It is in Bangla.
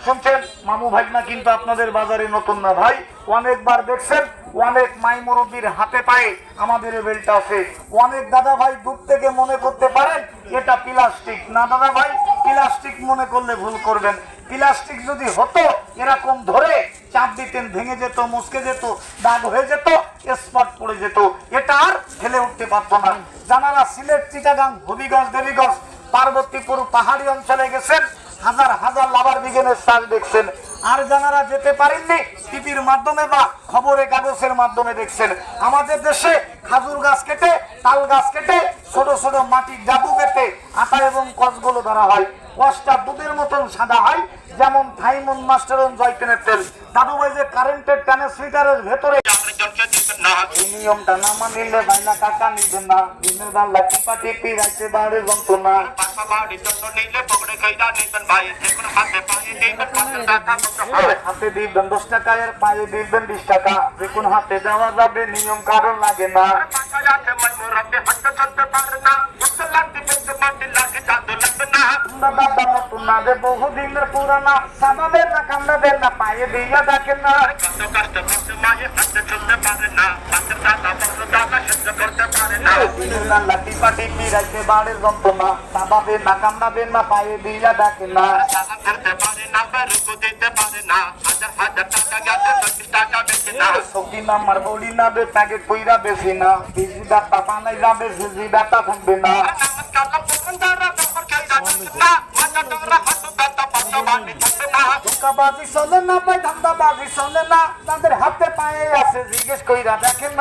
শুনছেন মামু ভাইনা কিন্তু আপনাদের বাজারে নতুন না ভাই, অনেকবার দেখছেন অনেক মাই মুরব্বীর হাতে পায়ে আমাদের এই বেলটা আছে। অনেক দাদা ভাই দূর থেকে মনে করতে পারেন এটা প্লাস্টিক না। দাদা ভাই প্লাস্টিক মনে করলে ভুল করবেন। প্লাস্টিক যদি হতো এরকম ধরে চাপ দিতেন ভেঙে যেত, মুসকে যেত, দাগ হয়ে যেত, স্পট পড়ে যেত, এটা আর ফেলে উঠতে পারতো না। জানারা সিলেট, চিটাগাং, হবিগঞ্জ, দেবীগঞ্জ, পার্বতীপুর পাহাড়ি অঞ্চলে গেছেন, হাজার হাজার লাভার বিজ্ঞানের চাষ দেখছেন। আর যারা যেতে পারেননি টিভির মাধ্যমে বা খবরের কাগজের মাধ্যমে দেখছেন, আমাদের দেশে খাজুর গাছ কেটে, তাল গাছ কেটে, ছোট ছোট মাটির ডাবু কেটে আটা এবং কসগুলো ধরা হয়। কসটা দুধের মতন সাদা হয়, যেমন থাইমন, মাস্টারন, জয়তেনের তেল। দাদু ভাই যে কারেন্টের ট্রান্সমিটারের ভেতরে নিয়মটা না মানিলে ভাইনা টাকা নিবেন না। দিনের বেলা টিপা টিপি রাইতে বাড়ে যন্ত্রণা। হাতে দিবেন 10 টাকা আর পায়ে দিবেন 20 টাকা। দেখুন হাতে দেওয়া যাবে, নিয়ম কারণ লাগে না। বহুদিনের পুরানা সাবাবের না কান্দাবের না পায়ে দিয়া দেখেন না। টিপা টিপি রাইতে বাড়ে যন্ত্রণা, সাবাবের না কান্দাবের না পায়ে দিয়া দেখেন না। আমার বলি না বে প্যাকেট কইরা বেশি না, বিজি ডাটা বানাই যাবে, সিজি ডাটা থাকবে না। ধোকাবাজি চলে না ভাই, ধান্দাবাজি চলে না, তাদের হাতে পায়ে আছে, জিজ্ঞেস কইরা দেখেন না।